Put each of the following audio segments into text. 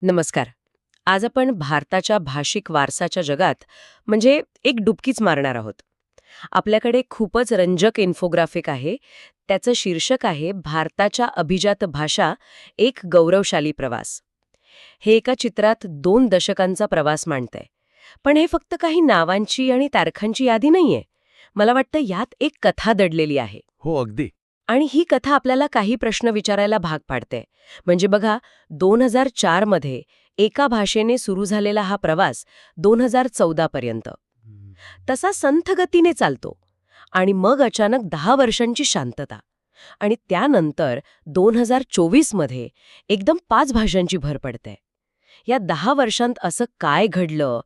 नमस्कार. आज आपण भारताच्या भाषिक वारसाच्या जगात म्हणजे एक डुबकीच मारणार आहोत. आपल्याकडे खूपच रंजक इन्फोग्राफिक आहे. त्याचं शीर्षक आहे भारताच्या अभिजात भाषा, एक गौरवशाली प्रवास. हे एका चित्रात 2 दशकांचा प्रवास मांडतंय. पण हे फक्त काही नावांची आणि तारखांची यादी नाहीये. मला वाटतं यात एक कथा दडलेली आहे. हो, अगदी. आणि ही कथा आपल्याला काही प्रश्न विचारायला भाग पाडते. म्हणजे बघा, 2004 मध्ये एका भाषेने सुरू झालेला हा प्रवास 2014 पर्यंत तसा संथ गतीने चालतो. आणि मग अचानक 10 वर्षांची शांतता. आणि त्यानंतर 2024 मध्ये एकदम 5 भाषांची भर पडते. या 10 वर्षांत असं काय घडलं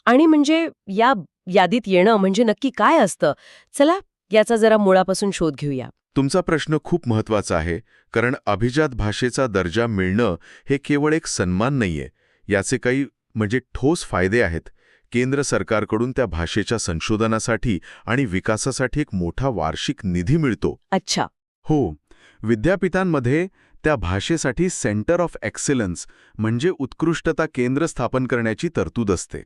आणि म्हणजे या यादीत येणं म्हणजे नक्की काय असतं? चला याचा जरा मुळापासून शोध घेऊया. तुमचा प्रश्न खूप महत्वाचा आहे, कारण अभिजात भाषेचा दर्जा मिळणं हे केवळ एक सन्मान नाहीये. याचे काही ठोस फायदे आहेत. केंद्र सरकारकडून त्या भाषेच्या संशोधनासाठी आणि विकासासाठी एक मोठा वार्षिक निधी मिळतो. अच्छा. हो, विद्यापीठांमध्ये त्या भाषेसाठी सेंटर ऑफ एक्सलन्स म्हणजे उत्कृष्टता केंद्र स्थापन करण्याची तरतूद असते,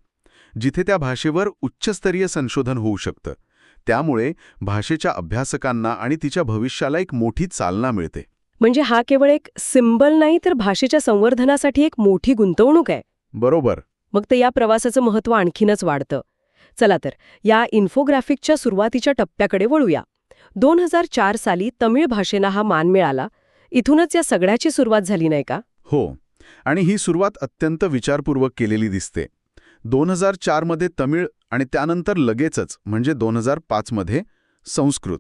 जिथे त्या भाषेवर उच्चस्तरीय संशोधन होऊ शकतं. त्यामुळे भाषेच्या अभ्यासकांना आणि तिच्या भविष्याला एक मोठी चालना मिळते. म्हणजे हा केवळ एक सिम्बल नाही, तर भाषेच्या संवर्धनासाठी एक मोठी गुंतवणूक आहे. बरोबर. मग तर या प्रवासाचं महत्त्व आणखीनच वाढतं. चला तर या इन्फोग्राफिकच्या सुरुवातीच्या टप्प्याकडे वळूया. 2004 साली तमिळ भाषेला हा मान मिळाला. इथूनच या सगळ्याची सुरुवात झाली नाही का? हो, आणि ही सुरुवात अत्यंत विचारपूर्वक केलेली दिसते. 2004 मध्ये तमिळ आणि त्यानंतर लगेचच 2005 मध्ये संस्कृत.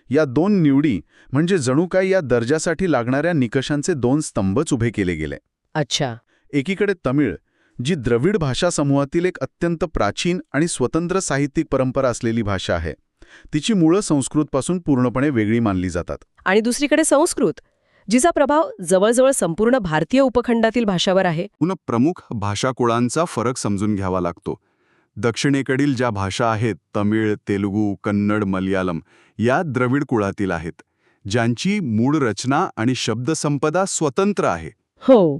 या 2 निवडी म्हणजे जणू काही या दर्जासाठी लागणाऱ्या निकषांचे 2 स्तंभच उभे केले गेले. अच्छा. एकीकडे तमिळ, जी द्रविड भाषा समूहातील एक अत्यंत प्राचीन आणि स्वतंत्र साहित्यिक परंपरा असलेली भाषा आहे. तिची मुळं संस्कृतपासून पूर्णपणे वेगळी मानली जातात. आणि दुसरीकडे संस्कृत, जिचा प्रभाव जवळजवळ संपूर्ण भारतीय उपखंडातील भाषावर आहे. पुन्हा प्रमुख भाषाकुळांचा फरक समजून घ्यावा लागतो. दक्षिणेकडील ज्या भाषा आहेत, तमिळ, तेलुगू, कन्नड, मल्याळम, या द्रविड कुळातील आहेत, ज्यांची मूळ रचना आणि शब्दसंपदा स्वतंत्र आहे. हो.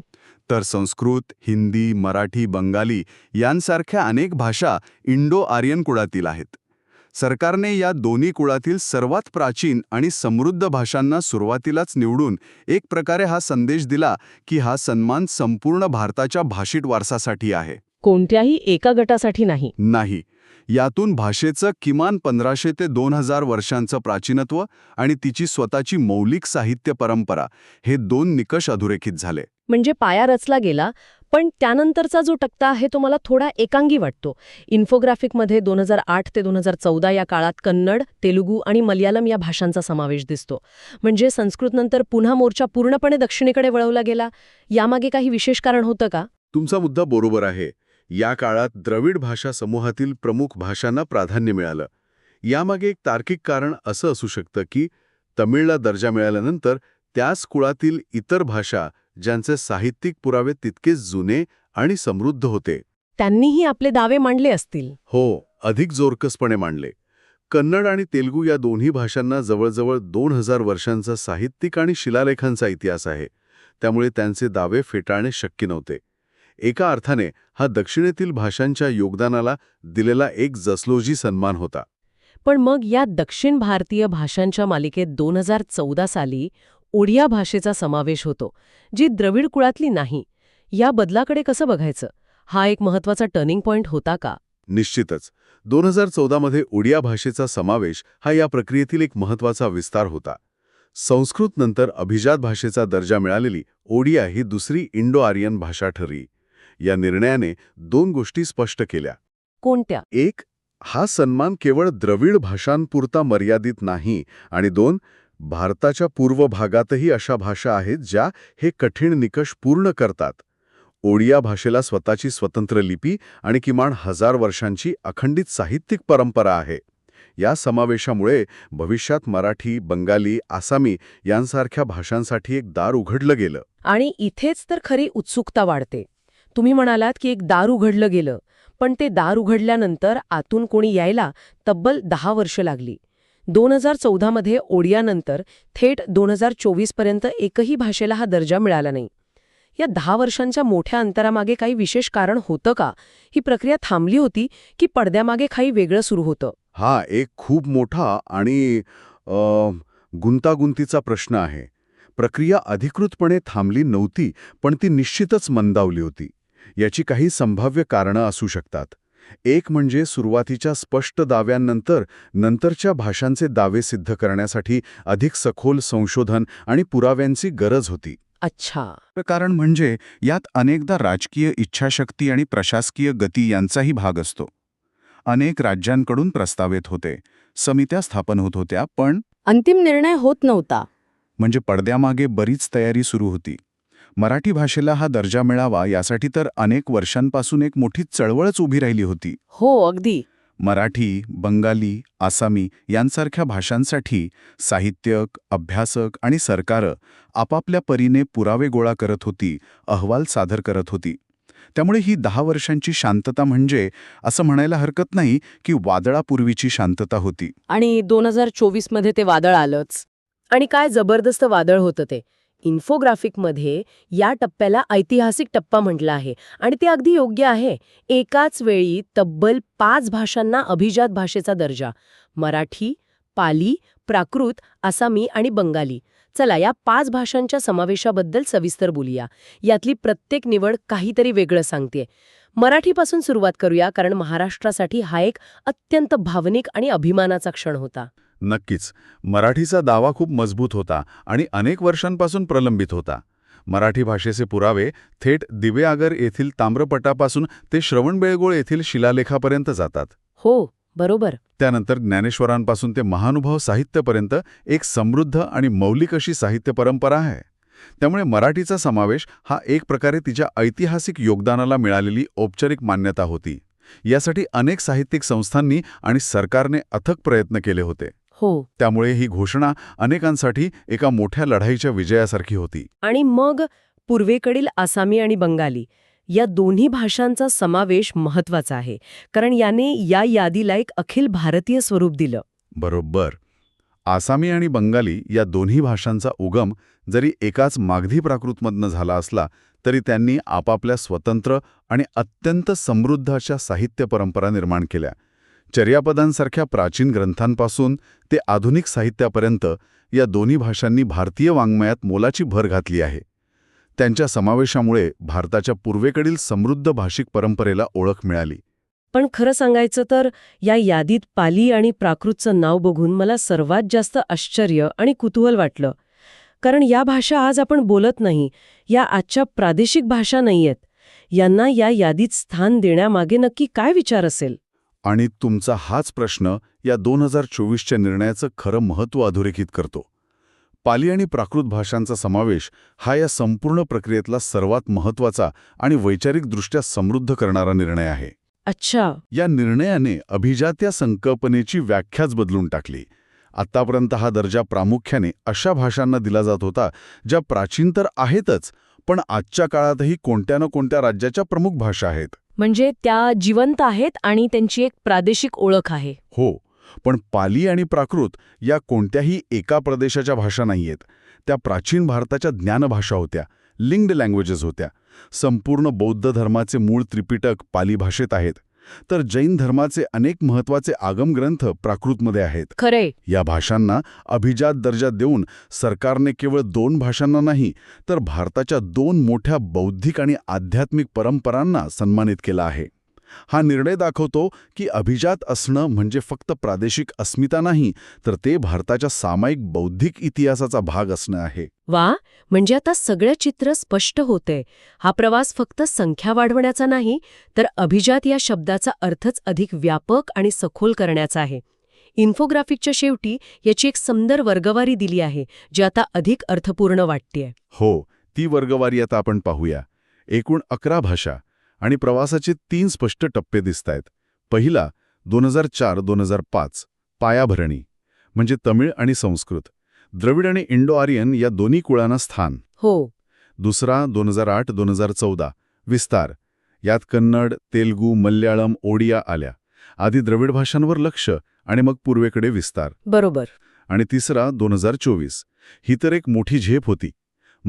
तर संस्कृत, हिंदी, मराठी, बंगाली यांसारख्या अनेक भाषा इंडो आर्यन कुळातील आहेत. सरकारने या दोन्ही कुळातील सर्वात प्राचीन आणि समृद्ध भाषांना सुरुवातीलाच निवडून एक प्रकारे हा संदेश दिला की हा सन्मान संपूर्ण भारताच्या भाषिक वारसासाठी आहे. कोणत्याही एका गटासाठी नाही. नाही. यातून भाषेचं किमान 1500 ते 2000 वर्षांचं प्राचीनत्व आणि तिची स्वतःची मौलिक साहित्य परंपरा हे 2 निकष अधोरेखित झाले. म्हणजे पाया रचला गेला, पण त्यानंतरचा जो टप्पा आहे तो मला थोडा एकांगी वाटतो. इन्फोग्राफिकमध्ये 2008 ते 2014 या काळात कन्नड, तेलुगू आणि मल्याळम या भाषांचा समावेश दिसतो. म्हणजे संस्कृतनंतर पुन्हा मोर्चा पूर्णपणे दक्षिणेकडे वळवला गेला. यामागे काही विशेष कारण होतं का? तुमचा मुद्दा बरोबर आहे. या काळात द्रविड भाषा समूहातील प्रमुख भाषांना प्राधान्य मिळालं. यामागे एक तार्किक कारण असं असू शकतं की तमिळला दर्जा मिळाल्यानंतर त्याच कुळातील इतर भाषा, ज्यांचे साहित्यिक पुरावे तितकेच जुने आणि समृद्ध होते, त्यांनीही आपले दावे मांडले असतील. हो, अधिक जोरकसपणे मांडले. कन्नड आणि तेलुगू या दोन्ही भाषांना जवळजवळ 2000 वर्षांचा साहित्यिक आणि शिलालेखांचा इतिहास आहे. त्यामुळे त्यांचे दावे फेटाळणे शक्य नव्हते. एका अर्थाने हा दक्षिणेतील भाषांच्या योगदानाला दिलेला एक जसलोजी सन्मान होता. पण मग या दक्षिण भारतीय भाषांच्या मालिकेत 2014 साली ओडिया भाषेचा समावेश होतो, जी द्रविड कुळातली नाही. या बदलाकडे कसं बघायचं? हा एक महत्त्वाचा टर्निंग पॉइंट होता का? निश्चितच. 2014 मध्ये ओडिया भाषेचा समावेश हा या प्रक्रियेतील एक महत्त्वाचा विस्तार होता. संस्कृतनंतर अभिजात भाषेचा दर्जा मिळालेली ओडिया ही दुसरी इंडो आर्यन भाषा ठरली. या निर्णयाने 2 गोष्टी स्पष्ट केल्या. कोणत्या? एक, हा सन्मान केवळ द्रविड भाषांपुरता मर्यादित नाही, आणि 2, भारताच्या पूर्व भागातही अशा भाषा आहेत ज्या हे कठीण निकष पूर्ण करतात. ओडिया भाषेला स्वतःची स्वतंत्र लिपी आणि किमान 1000 वर्षांची अखंडित साहित्यिक परंपरा आहे. या समावेशामुळे भविष्यात मराठी, बंगाली, आसामी यांसारख्या भाषांसाठी एक दार उघडलं गेलं. आणि इथेच तर खरी उत्सुकता वाढते. तुम्ही म्हणालात की एक दार उघडलं गेलं, पण ते दार उघडल्यानंतर आतून कोणी यायला तब्बल 10 वर्ष लागली. 2014 मध्ये ओडियानंतर थेट 2024 पर्यंत एकही भाषेला हा दर्जा मिळाला नाही. या 10 वर्षांच्या मोठ्या अंतरामागे काही विशेष कारण होतं का? ही प्रक्रिया थांबली होती की पडद्यामागे काही वेगळं सुरू होतं? हा एक खूप मोठा आणि गुंतागुंतीचा प्रश्न आहे. प्रक्रिया अधिकृतपणे थांबली नव्हती, पण ती निश्चितच मंदावली होती. याची काही संभाव्य कारणं असू शकतात. एक म्हणजे सुरुवातीच्या स्पष्ट दाव्यांनंतर नंतरच्या भाषांचे दावे सिद्ध करण्यासाठी अधिक सखोल संशोधन आणि पुराव्यांची गरज होती. अच्छा. कारण म्हणजे यात अनेकदा राजकीय इच्छाशक्ती आणि प्रशासकीय गती यांचाही भाग असतो. अनेक राज्यांकडून प्रस्ताव येत होते, समित्या स्थापन होत होत्या, पण अंतिम निर्णय होत नव्हता. म्हणजे पडद्यामागे बरीच तयारी सुरू होती. मराठी भाषेला हा दर्जा मिळावा यासाठी तर अनेक वर्षांपासून एक मोठी चळवळच उभी राहिली होती. हो, अगदी. मराठी, बंगाली, आसामी यांसारख्या भाषांसाठी साहित्यक, अभ्यासक आणि सरकारं आपापल्या परीने पुरावे गोळा करत होती, अहवाल सादर करत होती. त्यामुळे ही 10 वर्षांची शांतता म्हणजे असं म्हणायला हरकत नाही की वादळापूर्वीची शांतता होती. आणि 2024 मध्ये ते वादळ आलंच. आणि काय जबरदस्त वादळ होतं ते. इन्फोग्राफिकमध्ये या टप्प्याला ऐतिहासिक टप्पा म्हटलं आहे आणि ते अगदी योग्य आहे. एकाच वेळी तब्बल 5 भाषांना अभिजात भाषेचा दर्जा. मराठी, पाली, प्राकृत, आसामी आणि बंगाली. चला या 5 भाषांच्या समावेशाबद्दल सविस्तर बोलूया. यातली प्रत्येक निवड काहीतरी वेगळं सांगतेय. मराठीपासून सुरुवात करूया, कारण महाराष्ट्रासाठी हा एक अत्यंत भावनिक आणि अभिमानाचा क्षण होता. नक्कीच. मराठीचा दावा खूप मजबूत होता आणि अनेक वर्षांपासून प्रलंबित होता. मराठी भाषेचे पुरावे थेट दिवेआगर येथील ताम्रपटापासून ते श्रवणबेळगोळ येथील शिलालेखापर्यंत जातात. हो, बरोबर. त्यानंतर ज्ञानेश्वरांपासून ते महानुभाव साहित्यापर्यंत एक समृद्ध आणि मौलिक अशी साहित्य परंपरा आहे. त्यामुळे मराठीचा समावेश हा एक प्रकारे तिच्या ऐतिहासिक योगदानाला मिळालेली औपचारिक मान्यता होती. यासाठी अनेक साहित्यिक संस्थांनी आणि सरकारने अथक प्रयत्न केले होते. हो. त्यामुळे ही घोषणा अनेकांसाठी एका मोठ्या लढाईच्या विजयासारखी होती. आणि मग पूर्वेकडील आसामी आणि बंगाली या दोन्ही भाषांचा समावेश महत्वाचा आहे, कारण याने या यादीला एक अखिल भारतीय स्वरूप दिलं. बरोबर. आसामी आणि बंगाली या दोन्ही भाषांचा उगम जरी एकाच मागधी प्राकृतमधनं झाला असला तरी त्यांनी आपापल्या स्वतंत्र आणि अत्यंत समृद्ध अशा साहित्य परंपरा निर्माण केल्या. चर्यापदांसारख्या प्राचीन ग्रंथांपासून ते आधुनिक साहित्यापर्यंत या दोन्ही भाषांनी भारतीय वाङ्मयात मोलाची भर घातली आहे. त्यांच्या समावेशामुळे भारताच्या पूर्वेकडील समृद्ध भाषिक परंपरेला ओळख मिळाली. पण खरं सांगायचं तर या यादीत पाली आणि प्राकृतचं नाव बघून मला सर्वात जास्त आश्चर्य आणि कुतूहल वाटलं. कारण या भाषा आज आपण बोलत नाही, या आजच्या प्रादेशिक भाषा नाहीयेत. यांना या यादीत स्थान देण्यामागे नक्की काय विचार असेल? आणि तुमचा हाच प्रश्न या 2024च्या निर्णयाचं खरं महत्त्व अधोरेखित करतो. पाली आणि प्राकृत भाषांचा समावेश हा या संपूर्ण प्रक्रियेतला सर्वात महत्त्वाचा आणि वैचारिकदृष्ट्या समृद्ध करणारा निर्णय आहे. अच्छा. या निर्णयाने अभिजात या संकल्पनेची व्याख्याच बदलून टाकली. आत्तापर्यंत हा दर्जा प्रामुख्याने अशा भाषांना दिला जात होता ज्या प्राचीन तर आहेतच, पण आजच्या काळातही कोणत्या ना कोणत्या राज्याच्या प्रमुख भाषा आहेत. म्हणजे त्या जिवंत आहेत आणि त्यांची एक प्रादेशिक ओळख आहे. हो, पण पाली आणि प्राकृत या कोणत्याही एका प्रदेशाच्या भाषा नाहीयेत. त्या प्राचीन भारताच्या ज्ञानभाषा होत्या, लिंक्ड लँग्वेजेस होत्या. संपूर्ण बौद्ध धर्माचे मूळ त्रिपिटक पाली भाषेत आहेत, तर जैन धर्माचे अनेक महत्त्वाचे आगमग्रंथ प्राकृतमध्ये आहेत. खरे. या भाषांना अभिजात दर्जा देऊन सरकारने केवळ 2 भाषांना नाही, तर भारताच्या 2 मोठ्या बौद्धिक आणि आध्यात्मिक परंपरांना सन्मानित केला आहे. हा निर्णय दाखवतो की अभिजात असणं म्हणजे फक्त प्रादेशिक अस्मिता नाही, तर ते भारताच्या सामायिक बौद्धिक इतिहासाचा भाग असणं आहे. वा, म्हणजे आता सगळं चित्र स्पष्ट होतंय. हा प्रवास फक्त संख्या वाढवण्याचा नाही, तर अभिजात या शब्दाचा अर्थच अधिक व्यापक आणि सखोल करण्याचा आहे. इन्फोग्राफिकच्या शेवटी याची एक सुंदर वर्गवारी दिली आहे, जी आता अधिक अर्थपूर्ण वाटतेय. हो, ती वर्गवारी आता आपण पाहूया. एकूण 11 भाषा आणि प्रवासाचे 3 स्पष्ट टप्पे दिसतायत. पहिला 2004-2005 पायाभरणी, म्हणजे तमिळ आणि संस्कृत, द्रविड आणि इंडो आर्यन या दोन्ही कुळांना स्थान. हो. दुसरा 2008-2014 विस्तार, यात कन्नड, तेलुगू, मल्याळम, ओडिया आल्या. आधी द्रविड भाषांवर लक्ष आणि मग पूर्वेकडे विस्तार. बरोबर. आणि तिसरा 2024, ही तर एक मोठी झेप होती.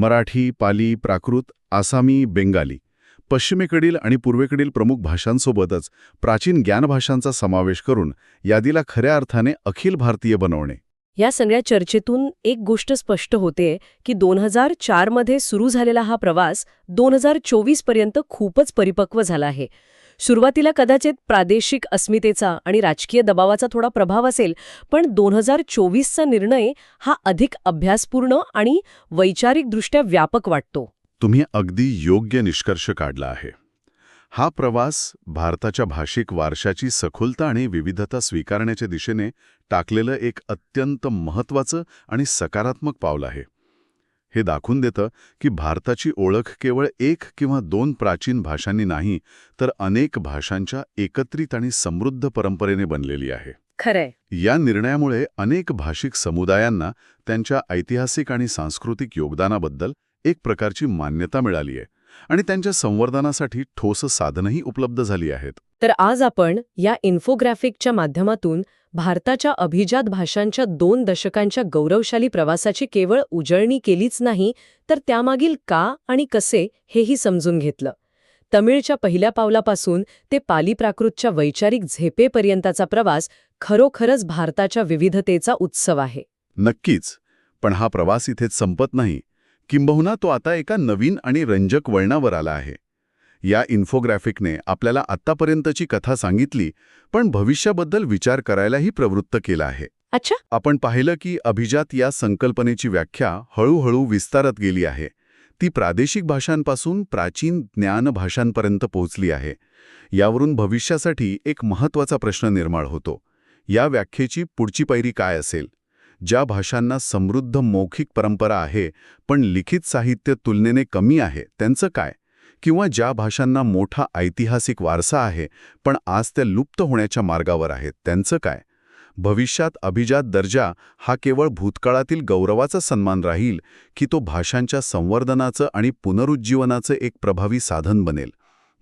मराठी, पाली, प्राकृत, आसामी, बेंगाली. पश्चिमेकडील आणि पूर्वेकडील प्रमुख भाषांसोबतच प्राचीन ज्ञानभाषांचा समावेश करून यादीला खऱ्या अर्थाने अखिल भारतीय बनवणे. या सगळ्या चर्चेतून एक गोष्ट स्पष्ट होते की 2004 मध्ये सुरू झालेला हा प्रवास 2024 पर्यंत खूपच परिपक्व झाला आहे. सुरुवातीला कदाचित प्रादेशिक अस्मितेचा आणि राजकीय दबावाचा थोडा प्रभाव असेल, पण 2024चा निर्णय हा अधिक अभ्यासपूर्ण आणि वैचारिकदृष्ट्या व्यापक वाटतो. तुम्ही अगदी योग्य निष्कर्ष काढला आहे. हा प्रवास भारताच्या भाषिक वारशाची सखोलता आणि विविधता स्वीकारण्याच्या दिशेने टाकलेलं एक अत्यंत महत्त्वाचं आणि सकारात्मक पाऊल आहे. हे दाखवून देतं की भारताची ओळख केवळ एक किंवा दोन प्राचीन भाषांनी नाही, तर अनेक भाषांच्या एकत्रित आणि समृद्ध परंपरेने बनलेली आहे. खरंय. या निर्णयामुळे अनेक भाषिक समुदायांना त्यांच्या ऐतिहासिक आणि सांस्कृतिक योगदानाबद्दल एक प्रकारची मान्यता मिळाली आहे आणि त्यांच्या संवर्धनासाठी ठोस साधनही उपलब्ध झाली आहेत. तर आज आपण या इन्फोग्राफिकच्या माध्यमातून भारताच्या अभिजात भाषांच्या 2 दशकांच्या गौरवशाली प्रवासाची केवळ उजळणी केलीच नाही, तर त्यामागील का आणि कसे हेही समजून घेतलं. तमिळच्या पहिल्या पावलापासून ते पाली प्राकृतच्या वैचारिक झेपेपर्यंतचा प्रवास खरोखरच भारताच्या विविधतेचा उत्सव आहे. नक्कीच. पण हा प्रवास इथेच संपत नाही. किंबहुना तो आता एका नवीन आणि रंजक वळणावर आला आहे. या इन्फोग्राफिकने आपल्याला आत्तापर्यंतची कथा सांगितली, पण भविष्याबद्दल विचार करायलाही प्रवृत्त केला आहे. अच्छा. आपण पाहिलं की अभिजात या संकल्पनेची व्याख्या हळूहळू विस्तारत गेली आहे. ती प्रादेशिक भाषांपासून प्राचीन ज्ञान भाषांपर्यंत पोहोचली आहे. यावरून भविष्यासाठी एक महत्त्वाचा प्रश्न निर्माण होतो. या व्याख्येची पुढची पायरी काय असेल? ज्या भाषांना समृद्ध मौखिक परंपरा आहे, पण लिखित साहित्य तुलनेने कमी आहे, त्यांचं काय? किंवा ज्या भाषांना मोठा ऐतिहासिक वारसा आहे, पण आज त्या लुप्त होण्याच्या मार्गावर आहेत, त्यांचं काय? भविष्यात अभिजात दर्जा हा केवळ भूतकाळातील गौरवाचा सन्मान राहील, की तो भाषांच्या संवर्धनाचं आणि पुनरुज्जीवनाचं एक प्रभावी साधन बनेल?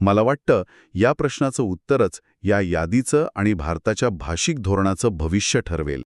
मला वाटतं या प्रश्नाचं उत्तरच या यादीचं आणि भारताच्या भाषिक धोरणाचं भविष्य ठरवेल.